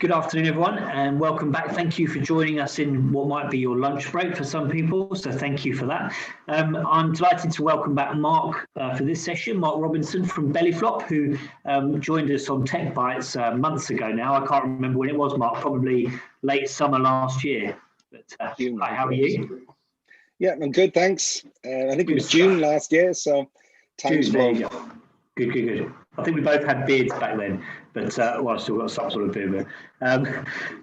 Good afternoon, everyone, and welcome back. Thank you for joining us in what might be your lunch break for some people, so thank you for that. I'm delighted to welcome back Mark for this session, Mark Robinson from Bellyflop, who joined us on Tech Bites months ago now. I can't remember when it was, Mark, probably late summer last year. But, hi, how are you? Yeah, I'm good, thanks. I think it was June last year, so time's flown. Good. I think we both had beards back then, but well, I've still got some sort of beard.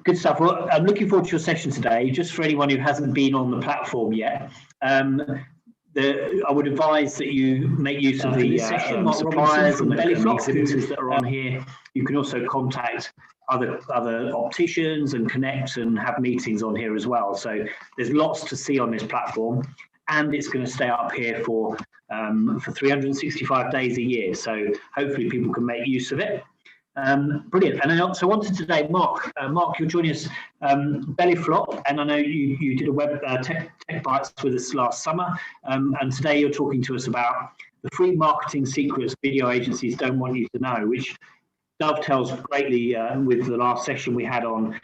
Good stuff. Well, I'm looking forward to your session today. Just for anyone who hasn't been on the platform yet, I would advise that you make use of the session. Suppliers and Bellyflop exhibitors that are on here. You can also contact other opticians and connect and have meetings on here as well. So there's lots to see on this platform, and it's going to stay up here for 365 days a year. So hopefully people can make use of it. Brilliant. And then, so on to today, Mark. Mark, you're joining us, Bellyflop, and I know you did a web tech bites with us last summer, and today you're talking to us about the free marketing secrets video agencies don't want you to know, which dovetails greatly with the last session we had on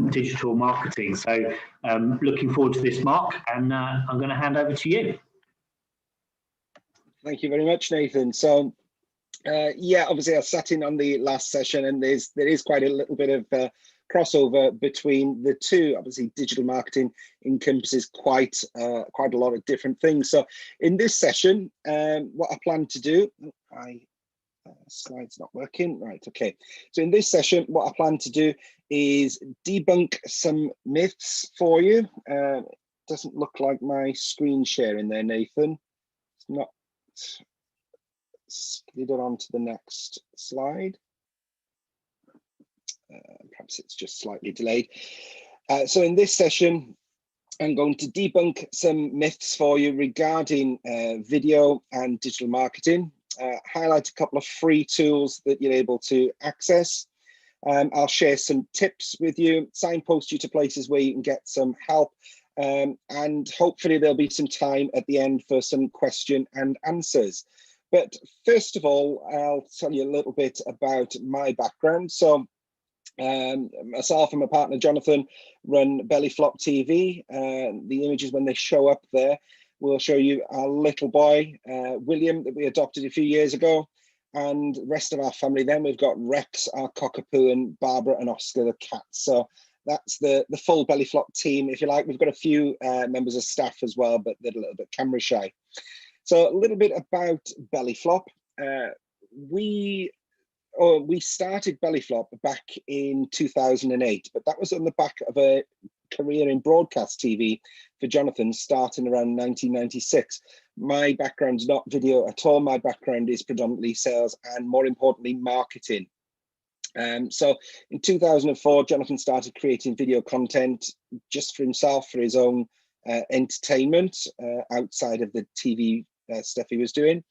digital marketing. So looking forward to this, Mark, and I'm going to hand over to you. Thank you very much, Nathan. So, yeah, obviously I sat in on the last session, and there is quite a little bit of crossover between the two. Obviously, digital marketing encompasses quite a lot of different things. So, in this session, what I plan to do, slides not working, right? Okay. So, in this session, what I plan to do is debunk some myths for you. Doesn't look like my screen sharing there, Nathan. It's not. Skid it on to the next slide. Perhaps it's just slightly delayed. So in this session, I'm going to debunk some myths for you regarding video and digital marketing, highlight a couple of free tools that you're able to access. I'll share some tips with you, signpost you to places where you can get some help, and hopefully there'll be some time at the end for some question and answers. But first of all, I'll tell you a little bit about my background. So myself and my partner Jonathan run Bellyflop TV. The images, when they show up there, will show you our little boy, William, that we adopted a few years ago. And the rest of our family, then we've got Rex, our cockapoo, and Barbara and Oscar, the cat. So that's the full Bellyflop team, if you like. We've got a few members of staff as well, but they're a little bit camera shy. So a little bit about Bellyflop. We started Bellyflop back in 2008, but that was on the back of a career in broadcast TV for Jonathan, starting around 1996. My background's not video at all. My background is predominantly sales and, more importantly, marketing. So in 2004, Jonathan started creating video content just for himself, for his own entertainment, outside of the TV stuff he was doing.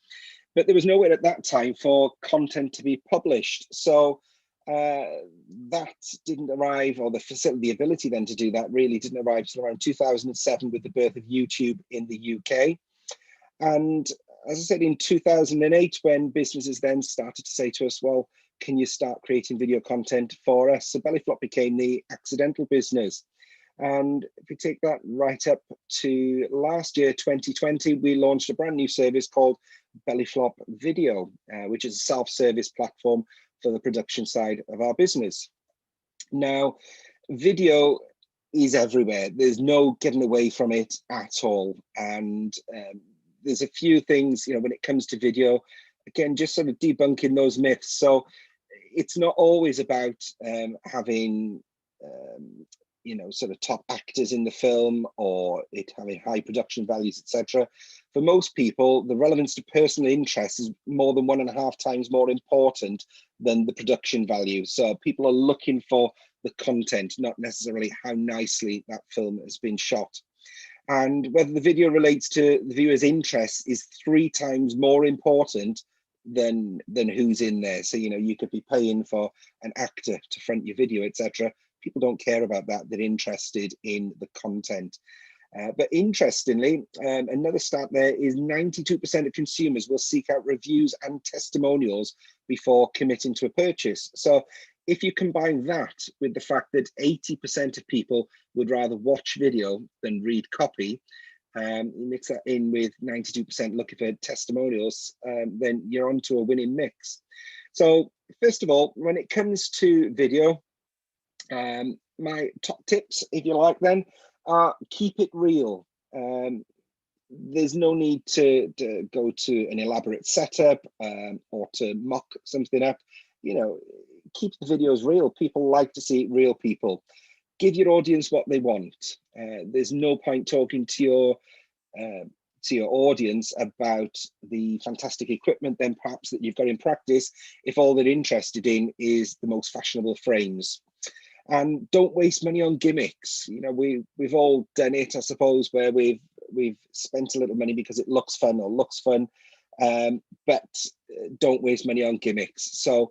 But there was nowhere at that time for content to be published. So that didn't arrive, or the ability then to do that really didn't arrive till around 2007 with the birth of YouTube in the UK. And as I said, in 2008, when businesses then started to say to us, well, can you start creating video content for us? So Bellyflop became the accidental business. And if we take that right up to last year, 2020, we launched a brand new service called Bellyflop Video, which is a self-service platform for the production side of our business. Now, video is everywhere. There's no getting away from it at all. And there's a few things, when it comes to video, again, just sort of debunking those myths. So it's not always about having, sort of top actors in the film, or it having high production values, etc. For most people, the relevance to personal interest is more than 1.5 times more important than the production value. So people are looking for the content, not necessarily how nicely that film has been shot. And whether the video relates to the viewer's interests is 3 times more important than who's in there. So, you could be paying for an actor to front your video, etc. People don't care about that. They're interested in the content. But interestingly, another stat there is 92% of consumers will seek out reviews and testimonials before committing to a purchase. So If you combine that with the fact that 80% of people would rather watch video than read copy, you mix that in with 92% looking for testimonials, then you're onto a winning mix. So first of all, when it comes to video, my top tips, if you like, then are keep it real. There's no need to go to an elaborate setup or to mock something up. You know, keep the videos real. People like to see real people. Give your audience what they want. There's no point talking to your audience about the fantastic equipment then perhaps that you've got in practice if all they're interested in is the most fashionable frames. And don't waste money on gimmicks. You know, we've all done it, I suppose, where we've spent a little money because it looks fun or looks fun, but don't waste money on gimmicks. So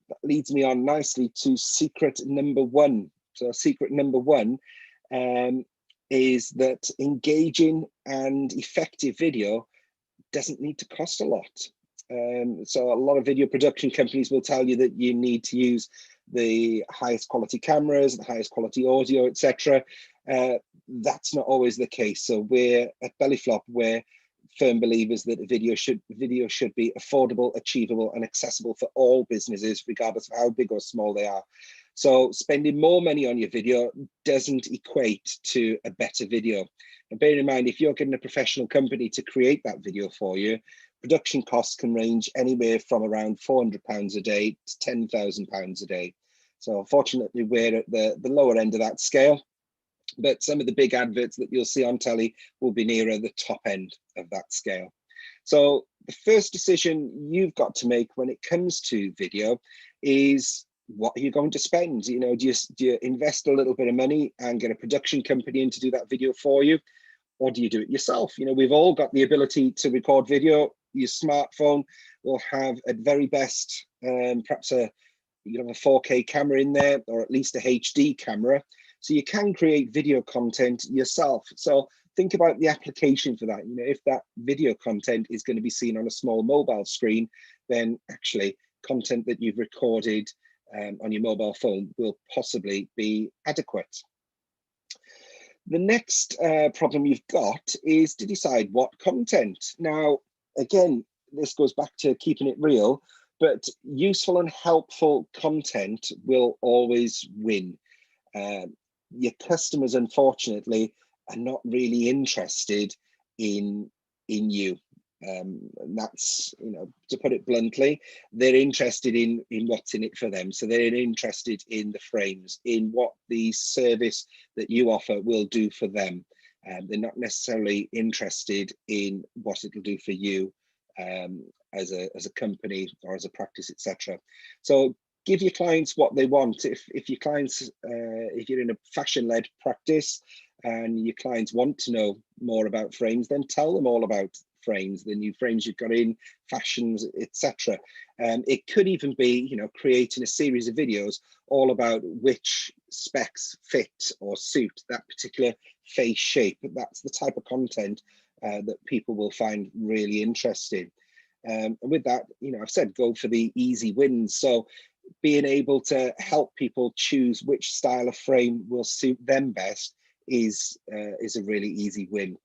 that leads me on nicely to secret number one. So secret number one is that engaging and effective video doesn't need to cost a lot. So a lot of video production companies will tell you that you need to use the highest quality cameras, the highest quality audio, etc. That's not always the case. So we're at Bellyflop, we're firm believers that video should be affordable, achievable, and accessible for all businesses, regardless of how big or small they are. So spending more money on your video doesn't equate to a better video. And bear in mind, if you're getting a professional company to create that video for you, production costs can range anywhere from around £400 a day to £10,000 a day. So fortunately, we're at the lower end of that scale, but some of the big adverts that you'll see on telly will be nearer the top end of that scale. So the first decision you've got to make when it comes to video is, what are you going to spend? You know, do you invest a little bit of money and get a production company in to do that video for you? Or do you do it yourself? You know, we've all got the ability to record video. Your smartphone will have at very best, perhaps you can have a 4K camera in there, or at least a HD camera. So you can create video content yourself. So think about the application for that. You know, if that video content is going to be seen on a small mobile screen, then actually content that you've recorded on your mobile phone will possibly be adequate. The next problem you've got is to decide what content. Now, again, this goes back to keeping it real, but useful and helpful content will always win. Your customers, unfortunately, are not really interested in you. And that's, you know, to put it bluntly, they're interested in what's in it for them. So they're interested in the frames, in what the service that you offer will do for them. They're not necessarily interested in what it'll do for you as a company or as a practice, etc. So give your clients what they want. If your clients, if you're in a fashion-led practice and your clients want to know more about frames, then tell them all about frames, the new frames you've got in, fashions, etc. It could even be, you know, creating a series of videos all about which specs fit or suit that particular face shape. That's the type of content that people will find really interesting. And with that, you know, I've said go for the easy wins. So being able to help people choose which style of frame will suit them best is a really easy win.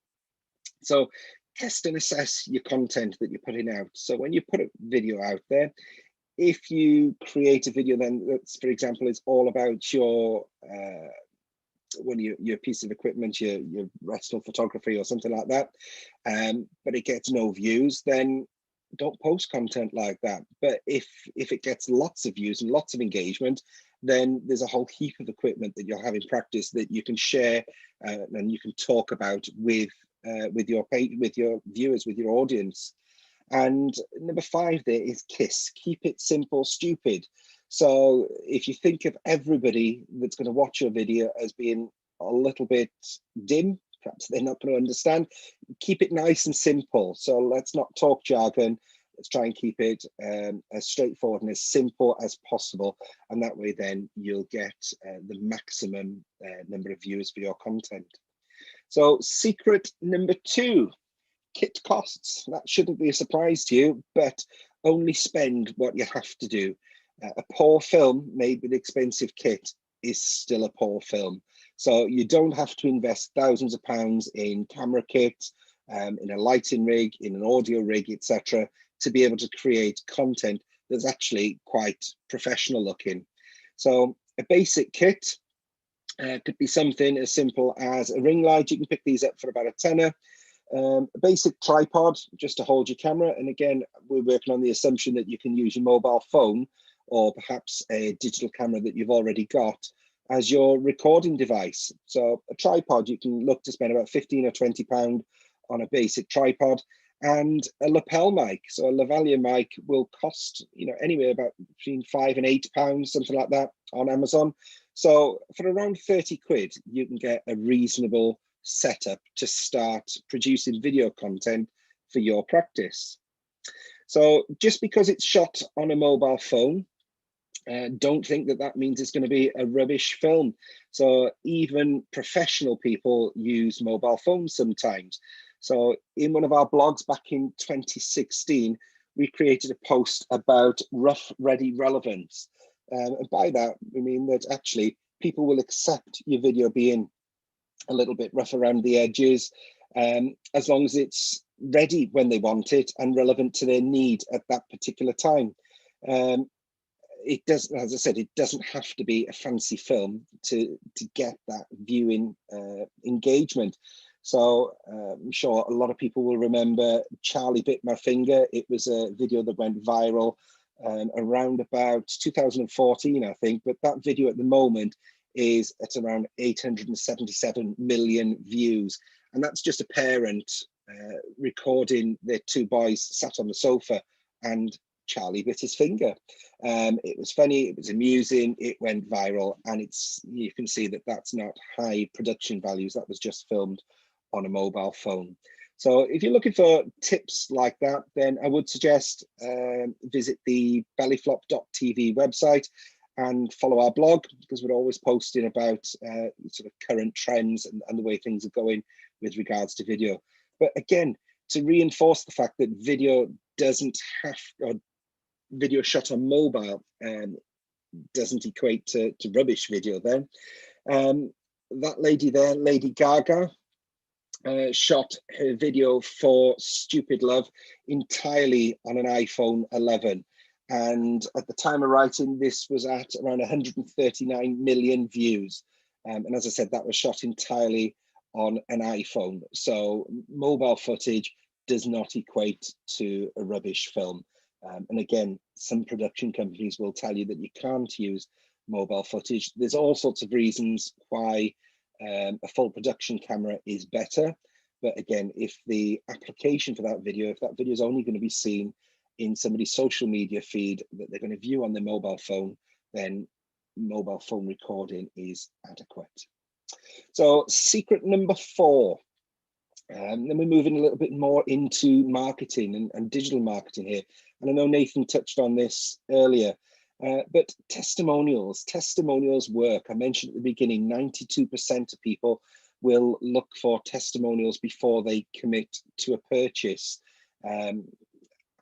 So test and assess your content that you're putting out. So when you put a video out there, if you create a video then that's, for example, is all about your your piece of equipment, your retinal photography or something like that, but it gets no views, then don't post content like that. But if it gets lots of views and lots of engagement, then there's a whole heap of equipment that you'll have in practice that you can share and you can talk about with your viewers, with your audience. And number 5 there is KISS, keep it simple, stupid. So if you think of everybody that's going to watch your video as being a little bit dim, perhaps they're not going to understand, keep it nice and simple. So let's not talk jargon. Let's try and keep it as straightforward and as simple as possible. And that way then you'll get the maximum number of viewers for your content. So secret number 2, kit costs. That shouldn't be a surprise to you, but only spend what you have to do. A poor film made with expensive kit is still a poor film. So you don't have to invest thousands of pounds in camera kit, in a lighting rig, in an audio rig, etc., to be able to create content that's actually quite professional looking. So a basic kit could be something as simple as a ring light. You can pick these up for about a tenner. A basic tripod just to hold your camera. And again, we're working on the assumption that you can use your mobile phone or perhaps a digital camera that you've already got as your recording device. So a tripod, you can look to spend about 15 or 20 pound on a basic tripod, and a lapel mic. So a lavalier mic will cost, anywhere about between £5 and £8, something like that on Amazon. So for around 30 quid, you can get a reasonable setup to start producing video content for your practice. So just because it's shot on a mobile phone, don't think that that means it's going to be a rubbish film. So even professional people use mobile phones sometimes. So in one of our blogs back in 2016, we created a post about rough ready relevance. And by that, we mean that actually people will accept your video being a little bit rough around the edges, as long as it's ready when they want it and relevant to their need at that particular time. It doesn't, as I said, it doesn't have to be a fancy film to get that viewing engagement. So I'm sure a lot of people will remember Charlie Bit My Finger. It was a video that went viral around about 2014, I think, but that video at the moment is at around 877 million views. And that's just a parent recording their two boys sat on the sofa and Charlie bit his finger. It was funny, it was amusing, it went viral, and you can see that that's not high production values. That was just filmed on a mobile phone. So if you're looking for tips like that, then I would suggest visit the bellyflop.tv website and follow our blog, because we're always posting about sort of current trends and the way things are going with regards to video. But again, to reinforce the fact that video doesn't have, or video shot on mobile doesn't equate to rubbish video then. That lady there, Lady Gaga, shot her video for Stupid Love entirely on an iPhone 11. And at the time of writing, this was at around 139 million views. And as I said, that was shot entirely on an iPhone. So mobile footage does not equate to a rubbish film. And again, some production companies will tell you that you can't use mobile footage. There's all sorts of reasons why a full production camera is better. But again, if the application for that video, if that video is only going to be seen in somebody's social media feed that they're going to view on their mobile phone, then mobile phone recording is adequate. So secret number 4. Then we're moving a little bit more into marketing and digital marketing here. And I know Nathan touched on this earlier, but testimonials work. I mentioned at the beginning, 92% of people will look for testimonials before they commit to a purchase.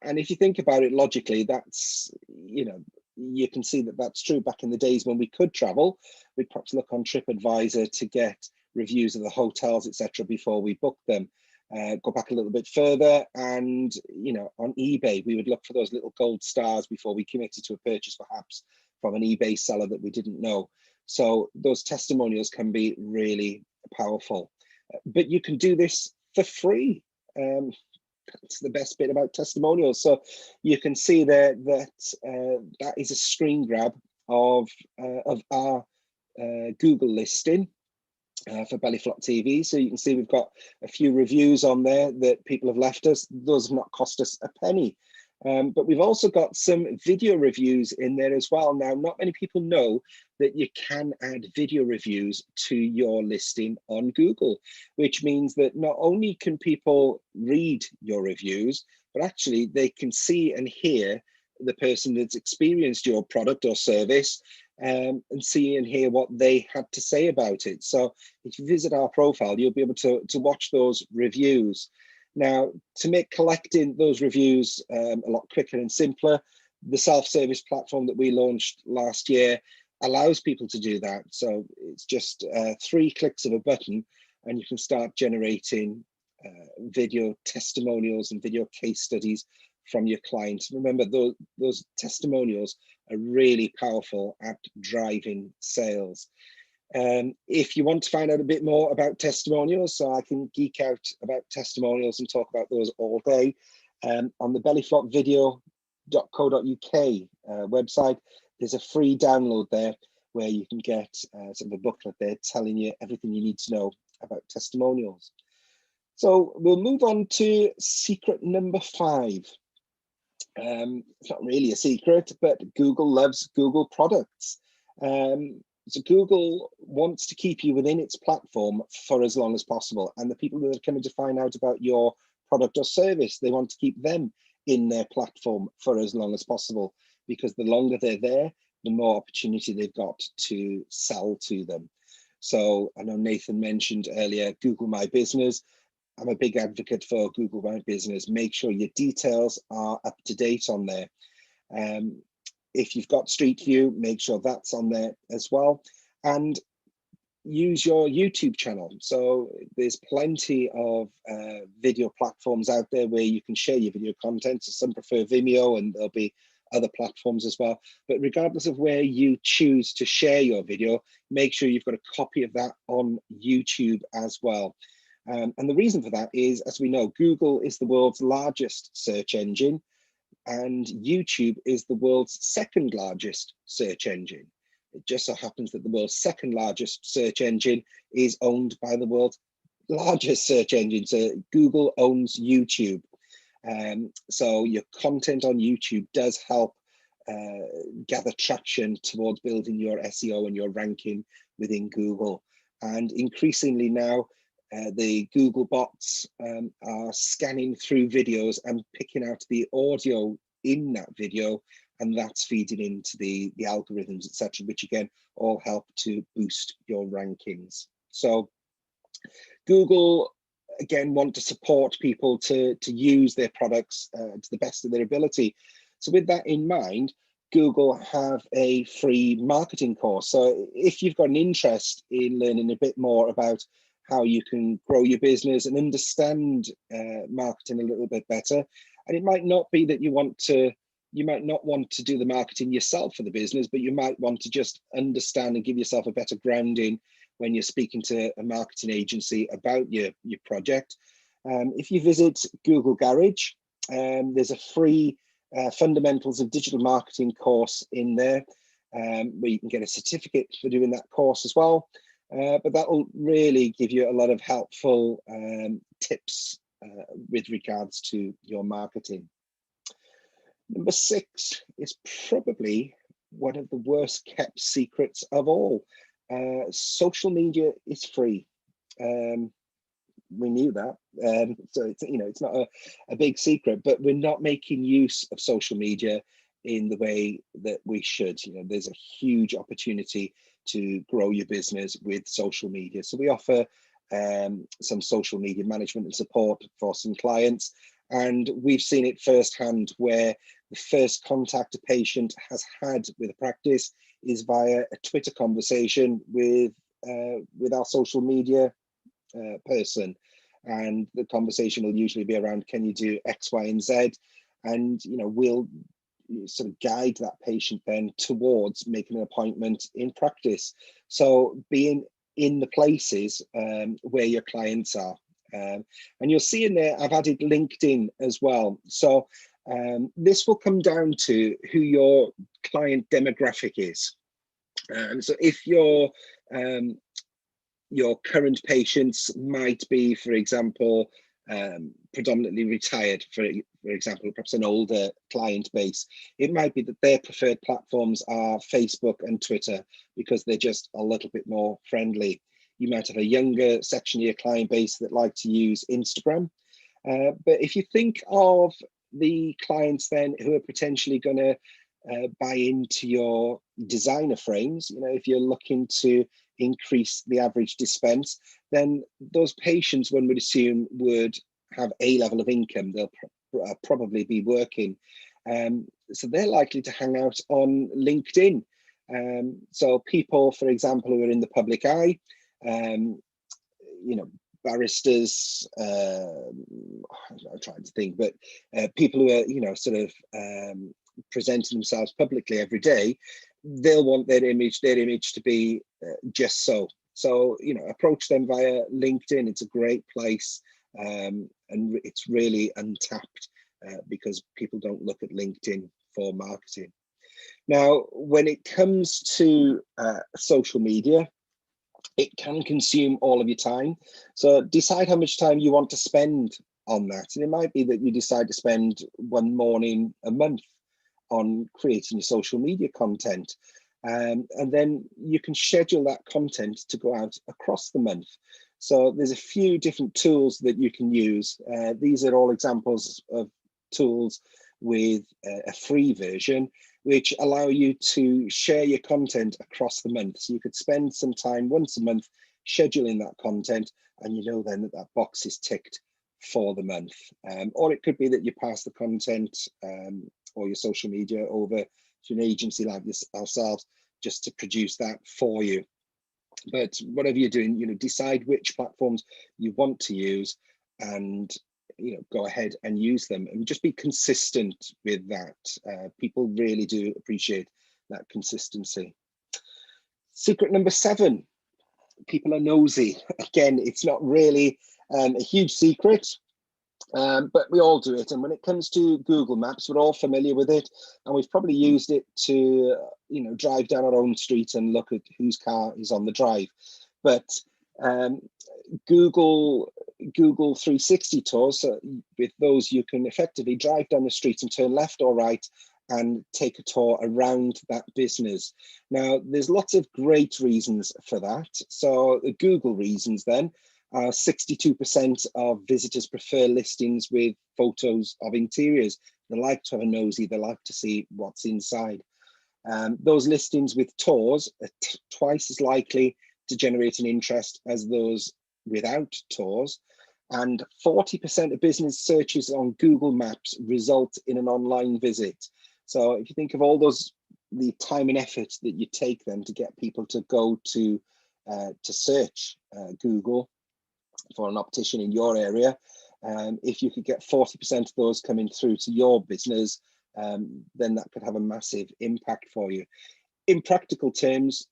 And if you think about it logically, that's, you can see that that's true. Back in the days when we could travel, we'd perhaps look on TripAdvisor to get reviews of the hotels, etc., before we book them. Go back a little bit further, and on eBay, we would look for those little gold stars before we committed to a purchase, perhaps from an eBay seller that we didn't know. So those testimonials can be really powerful, but you can do this for free. That's the best bit about testimonials. So you can see there that that is a screen grab of our Google listing for Bellyflop TV. So you can see we've got a few reviews on there that people have left us. Those have not cost us a penny. But we've also got some video reviews in there as well. Now, not many people know that you can add video reviews to your listing on Google, which means that not only can people read your reviews, but actually they can see and hear the person that's experienced your product or service, and see and hear what they had to say about it. So if you visit our profile, you'll be able to watch those reviews. Now, to make collecting those reviews a lot quicker and simpler, The self-service platform that we launched last year allows people to do that. So it's just 3 clicks of a button and you can start generating video testimonials and video case studies from your clients. Remember, those testimonials are really powerful at driving sales. If you want to find out a bit more about testimonials, so I can geek out about testimonials and talk about those all day, on the bellyflopvideo.co.uk website, there's a free download there where you can get sort of a booklet there telling you everything you need to know about testimonials. So we'll move on to secret number 5. It's not really a secret, but Google loves Google products. So Google wants to keep you within its platform for as long as possible. And the people that are coming to find out about your product or service, they want to keep them in their platform for as long as possible, because the longer they're there, the more opportunity they've got to sell to them. So I know Nathan mentioned earlier, Google My Business. I'm a big advocate for Google My Business. Make sure your details are up to date on there. If you've got Street View, make sure that's on there as well. And use your YouTube channel. So there's plenty of video platforms out there where you can share your video content. So some prefer Vimeo, and there'll be other platforms as well. But regardless of where you choose to share your video, make sure you've got a copy of that on YouTube as well. And the reason for that is, as we know, Google is the world's largest search engine, and YouTube is the world's 2nd largest search engine. It just so happens that the world's 2nd largest search engine is owned by the world's largest search engine. So Google owns YouTube. So your content on YouTube does help gather traction towards building your SEO and your ranking within Google. And increasingly now, the Google bots are scanning through videos and picking out the audio in that video, and that's feeding into the algorithms, etc., which again all help to boost your rankings. So Google again want to support people to use their products to the best of their ability. So with that in mind, Google have a free marketing course. So if you've got an interest in learning a bit more about how you can grow your business and understand marketing a little bit better, and it might not be that you might not want to do the marketing yourself for the business, but you might want to just understand and give yourself a better grounding when you're speaking to a marketing agency about your project. If you visit Google Garage, there's a free Fundamentals of Digital Marketing course in there, where you can get a certificate for doing that course as well. But that will really give you a lot of helpful tips with regards to your marketing. Number 6 is probably one of the worst kept secrets of all. Social media is free. We knew that, so it's not a big secret, but we're not making use of social media in the way that we should. There's a huge opportunity to grow your business with social media. So we offer some social media management and support for some clients, and we've seen it firsthand where the first contact a patient has had with a practice is via a Twitter conversation with our social media person, and the conversation will usually be around, can you do X, Y, and Z? And we'll sort of guide that patient then towards making an appointment in practice. So being in the places where your clients are, and you'll see in there I've added LinkedIn as well. So this will come down to who your client demographic is. So if your current patients might be, for example, predominantly retired, for example, perhaps an older client base, it might be that their preferred platforms are Facebook and Twitter because they're just a little bit more friendly. You might have a younger section of your client base that like to use Instagram. But if you think of the clients then who are potentially going to buy into your designer frames, if you're looking to increase the average dispense, then those patients, one would assume, would have a level of income. They'll probably be working. So they're likely to hang out on LinkedIn. So people, for example, who are in the public eye, you know, barristers, I'm trying to think, but people who are, you know, sort of presenting themselves publicly every day, they'll want their image to be just so. So, you know, approach them via LinkedIn. It's a great place, and it's really untapped because people don't look at LinkedIn for marketing. Now, when it comes to social media, it can consume all of your time. So decide how much time you want to spend on that. And it might be that you decide to spend one morning a month on creating your social media content. And then you can schedule that content to go out across the month. So there's a few different tools that you can use. These are all examples of tools with a free version, which allow you to share your content across the month. So you could spend some time once a month scheduling that content, and you know then that that box is ticked for the month. Or it could be that you pass the content or your social media over to an agency like ourselves just to produce that for you. But whatever you're doing, you know, decide which platforms you want to use and, you know, go ahead and use them and just be consistent with that. People really do appreciate that consistency. Secret number 7, people are nosy. Again, it's not really a huge secret, but we all do it. And when it comes to Google Maps, we're all familiar with it, and we've probably used it to, you know, drive down our own street and look at whose car is on the drive. But Google 360 tours, so with those you can effectively drive down the street and turn left or right and take a tour around that business. Now, there's lots of great reasons for that. So the Google reasons then are 62% of visitors prefer listings with photos of interiors. They like to have a nosy, they like to see what's inside. Those listings with tours are twice as likely to generate an interest as those without tours. And 40% of business searches on Google Maps result in an online visit. So if you think of all the time and effort that you take then to get people to go to search Google for an optician in your area, if you could get 40% of those coming through to your business, then that could have a massive impact for you. In practical terms,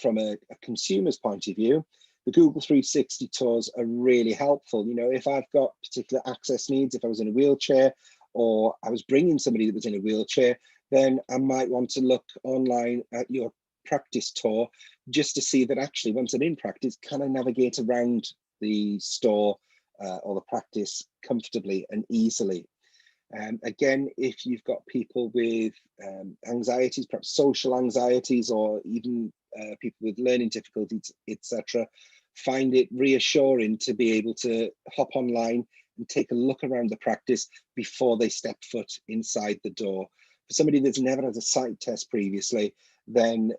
from a consumer's point of view, the Google 360 tours are really helpful. You know, if I've got particular access needs, if I was in a wheelchair or I was bringing somebody that was in a wheelchair, then I might want to look online at your practice tour just to see that actually once I'm in practice, can I navigate around the store or the practice comfortably and easily. Again, if you've got people with anxieties, perhaps social anxieties, or even people with learning difficulties, etc., find it reassuring to be able to hop online and take a look around the practice before they step foot inside the door. For somebody that's never had a sight test previously, then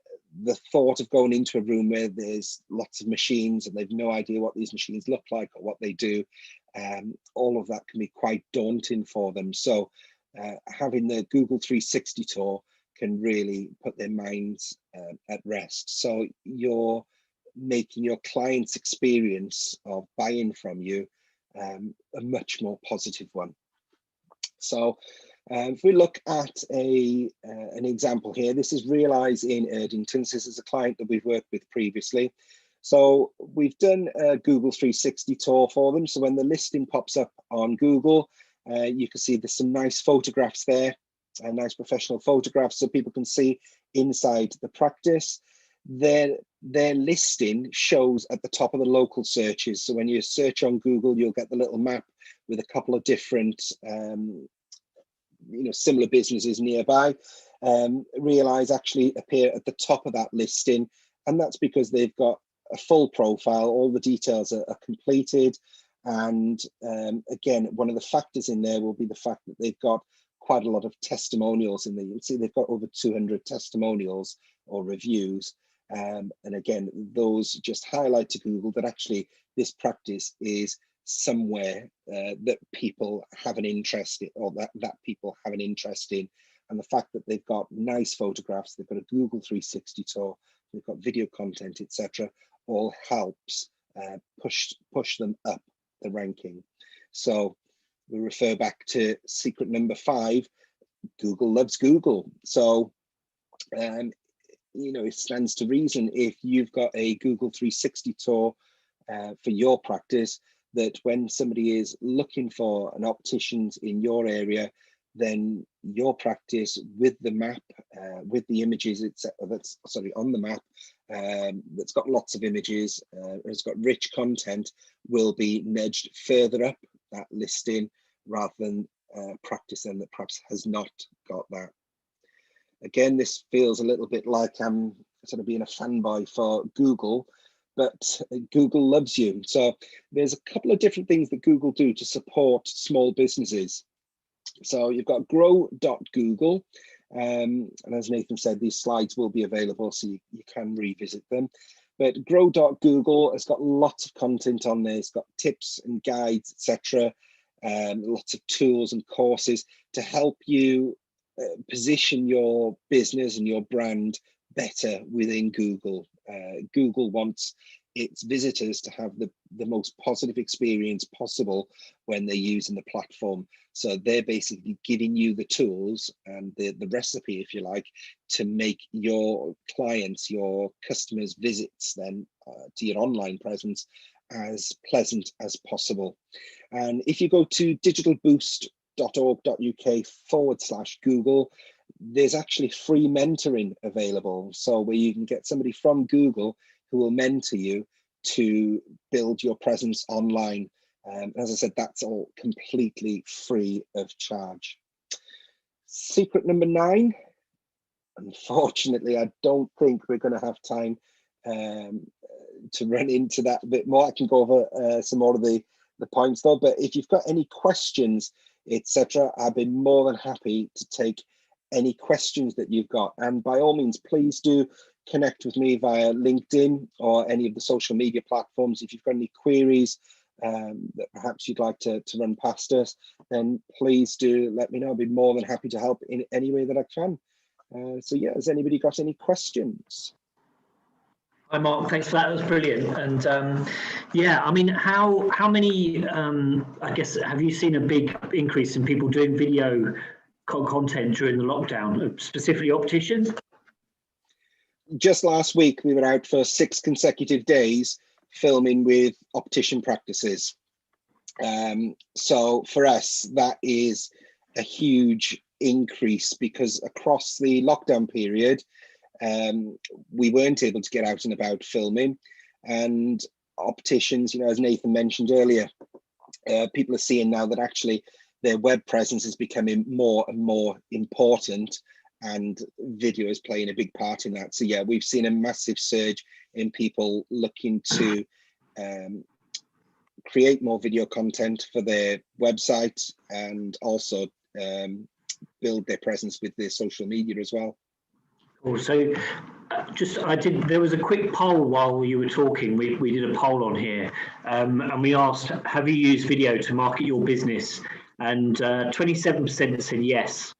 the thought of going into a room where there's lots of machines and they've no idea what these machines look like or what they do, all of that can be quite daunting for them. So having the Google 360 tour can really put their minds at rest. So you're making your client's experience of buying from you a much more positive one. So if we look at an example here, this is Realise in Erdington. So this is a client that we've worked with previously. So we've done a Google 360 tour for them. So when the listing pops up on Google, you can see there's some nice photographs there, nice professional photographs, so people can see inside the practice. Their listing shows at the top of the local searches. So when you search on Google, you'll get the little map with a couple of different similar businesses nearby. Realise actually appear at the top of that listing, and that's because they've got a full profile, all the details are completed, and again, one of the factors in there will be the fact that they've got quite a lot of testimonials in there. You can see they've got over 200 testimonials or reviews, and again, those just highlight to Google that actually this practice is somewhere that people have an interest in, or that people have an interest in. And the fact that they've got nice photographs, they've got a Google 360 tour, they've got video content, etc., all helps push them up the ranking. So we refer back to secret number 5, Google loves Google. So, it stands to reason, if you've got a Google 360 tour for your practice, that when somebody is looking for an optician's in your area, then your practice with the map, with the images that's on the map, that's got lots of images, it's got rich content, will be nudged further up that listing, rather than practice then that perhaps has not got that. Again, this feels a little bit like I'm sort of being a fanboy for Google, but Google loves you. So there's a couple of different things that Google do to support small businesses. So you've got grow.google, and as Nathan said, these slides will be available, so you can revisit them. But grow.google has got lots of content on there. It's got tips and guides, etc., lots of tools and courses to help you position your business and your brand better within Google. Google wants its visitors to have the most positive experience possible when they're using the platform. So they're basically giving you the tools and the recipe, if you like, to make your clients, your customers' visits then to your online presence as pleasant as possible. And if you go to digitalboost.org.uk/Google, there's actually free mentoring available. So where you can get somebody from Google who will mentor you to build your presence online. As I said, that's all completely free of charge. Secret number 9, unfortunately, I don't think we're going to have time to run into that a bit more. I can go over some more of the points though, but if you've got any questions, etc., I'd be more than happy to take any questions that you've got. And by all means, please do connect with me via LinkedIn or any of the social media platforms. If you've got any queries that perhaps you'd like to run past us, then please do let me know. I'll be more than happy to help in any way that I can. So yeah, has anybody got any questions? Hi Mark, thanks for that. That was brilliant. And yeah, I mean, how many, I guess, have you seen a big increase in people doing video content during the lockdown, specifically opticians? Just last week, we were out for 6 consecutive days filming with optician practices. So for us, that is a huge increase, because across the lockdown period, we weren't able to get out and about filming, and opticians, as Nathan mentioned earlier, people are seeing now that actually their web presence is becoming more and more important, and video is playing a big part in that. So yeah, we've seen a massive surge in people looking to create more video content for their website, and also build their presence with their social media as well. So there was a quick poll while you were talking. We did a poll on here, and we asked, have you used video to market your business? And 27% said yes,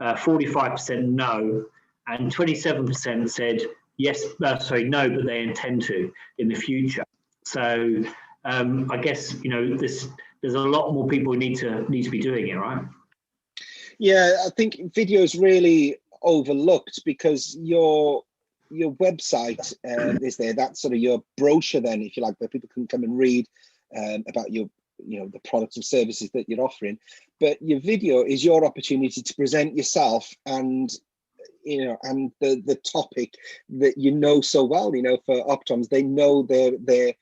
45% no, and 27% said yes, no, but they intend to in the future. So I guess there's a lot more people who need to be doing it, right? Yeah, I think video is really overlooked, because your website is there. That's sort of your brochure then, if you like, where people can come and read about your the products and services that you're offering. But your video is your opportunity to present yourself and and the topic that so well. For Optoms, they know their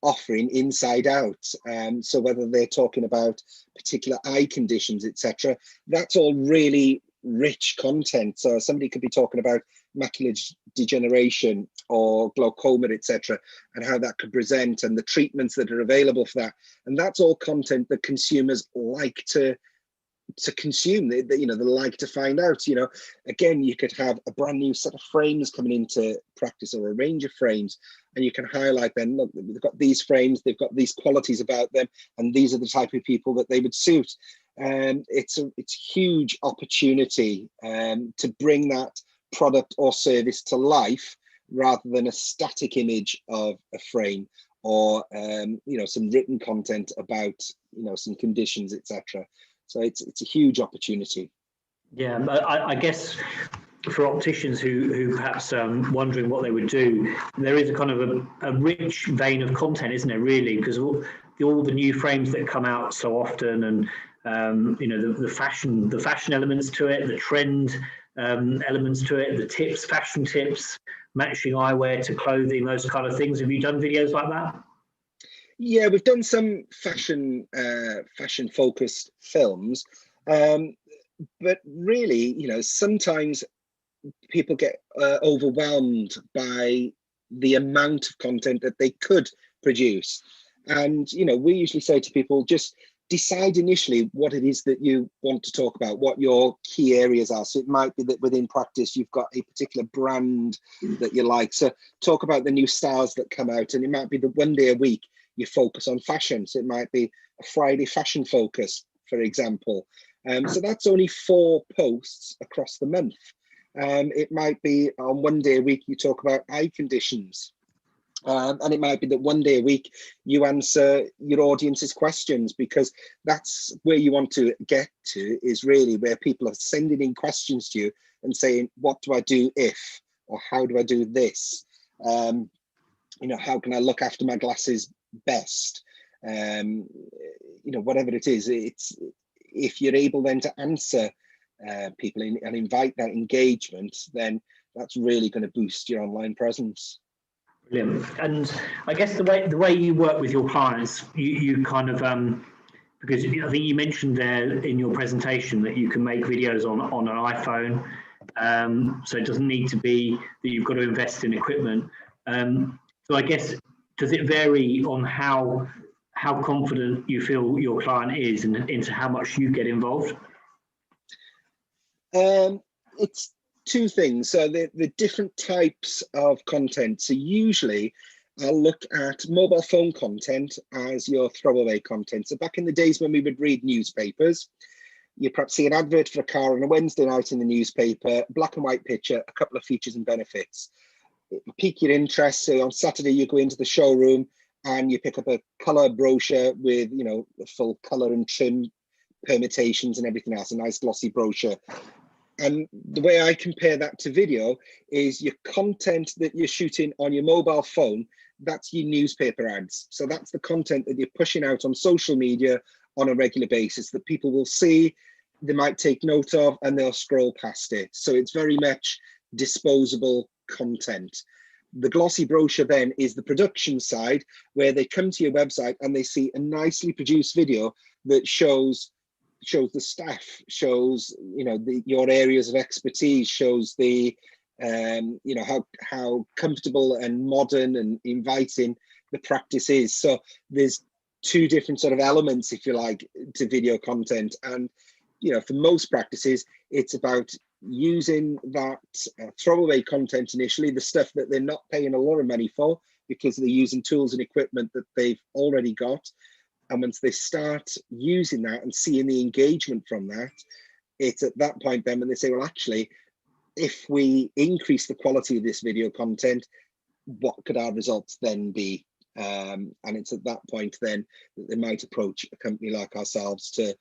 offering inside out. So whether they're talking about particular eye conditions, etc., that's all really rich content. So somebody could be talking about macular degeneration or glaucoma, etc., and how that could present, and the treatments that are available for that. And that's all content that consumers like to to consume. They like to find out. Again, you could have a brand new set of frames coming into practice, or a range of frames, and you can highlight them. Look, they've got these frames, they've got these qualities about them, and these are the type of people that they would suit. It's a huge opportunity to bring that product or service to life, rather than a static image of a frame, or some written content about some conditions, etc. So it's a huge opportunity. Yeah, I guess for opticians who perhaps wondering what they would do, there is a kind of a rich vein of content, isn't there, really? Because all the new frames that come out so often, and the fashion elements to it, the trend elements to it, the tips, fashion tips, matching eyewear to clothing, those kind of things. Have you done videos like that? Yeah, we've done some fashion focused films, but really, sometimes people get overwhelmed by the amount of content that they could produce. And we usually say to people, just decide initially what it is that you want to talk about, what your key areas are. So it might be that within practice you've got a particular brand that you like, so talk about the new styles that come out. And it might be that one day a week you focus on fashion, so it might be a Friday fashion focus, for example. So that's only 4 posts across the month. It might be on one day a week you talk about eye conditions. And it might be that one day a week you answer your audience's questions, because that's where you want to get to, is really where people are sending in questions to you and saying, what do I do if, or how do I do this? How can I look after my glasses best? Whatever it is, if you're able then to answer people and invite that engagement, then that's really going to boost your online presence. Brilliant. And I guess the way you work with your clients, you kind of because I think you mentioned there in your presentation that you can make videos on an iPhone, so it doesn't need to be that you've got to invest in equipment. So I guess, does it vary on how confident you feel your client is, and into how much you get involved? It's 2 things. So the different types of content. So usually I'll look at mobile phone content as your throwaway content. So back in the days when we would read newspapers, you perhaps see an advert for a car on a Wednesday night in the newspaper, black and white picture, a couple of features and benefits. It will pique your interest. So on Saturday you go into the showroom and you pick up a colour brochure with the full colour and trim permutations and everything else, a nice glossy brochure. And the way I compare that to video is your content that you're shooting on your mobile phone, that's your newspaper ads. So that's the content that you're pushing out on social media on a regular basis that people will see, they might take note of, and they'll scroll past it. So it's very much disposable content. The glossy brochure then is the production side, where they come to your website and they see a nicely produced video that shows the staff, shows your areas of expertise, shows the how comfortable and modern and inviting the practice is. So there's 2 different sort of elements, if you like, to video content. And for most practices, it's about using that throwaway content initially, the stuff that they're not paying a lot of money for, because they're using tools and equipment that they've already got. And once they start using that and seeing the engagement from that, it's at that point then when they say, well, actually, if we increase the quality of this video content, what could our results then be? And it's at that point then that they might approach a company like ourselves to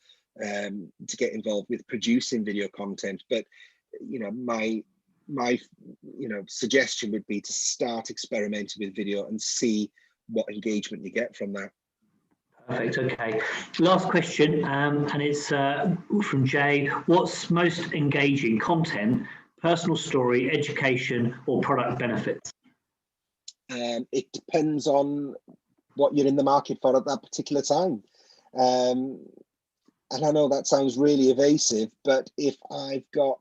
get involved with producing video content. But my suggestion would be to start experimenting with video and see what engagement you get from that. Perfect. Okay. Last question, and it's from Jay. What's most engaging content? Personal story, education, or product benefits? It depends on what you're in the market for at that particular time. And I know that sounds really evasive, but if I've got,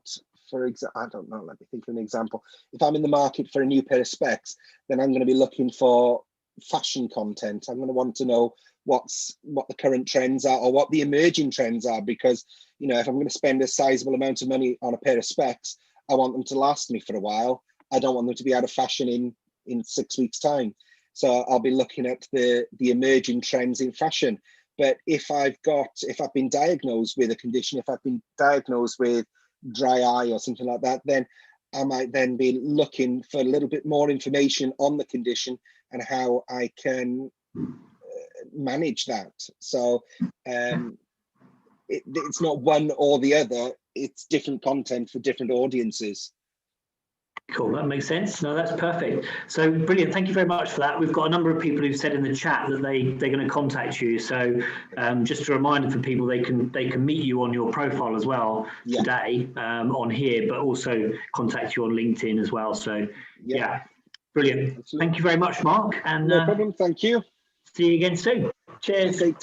for example, I don't know, let me think of an example. If I'm in the market for a new pair of specs, then I'm going to be looking for fashion content. I'm going to want to know what the current trends are or what the emerging trends are, because, you know, if I'm going to spend a sizable amount of money on a pair of specs, I want them to last me for a while. I don't want them to be out of fashion in 6 weeks' time. So I'll be looking at the emerging trends in fashion. But if I've been diagnosed with a condition, if I've been diagnosed with dry eye or something like that, then I might then be looking for a little bit more information on the condition and how I can manage that. So it's not one or the other, it's different content for different audiences. Cool, that makes sense. No, that's perfect. So brilliant. Thank you very much for that. We've got a number of people who've said in the chat that they're going to contact you. So just a reminder for people, they can meet you on your profile as well today on here, but also contact you on LinkedIn as well. So yeah, brilliant. Absolutely. Thank you very much, Mark. And no problem. Thank you. See you again soon. Cheers. Okay,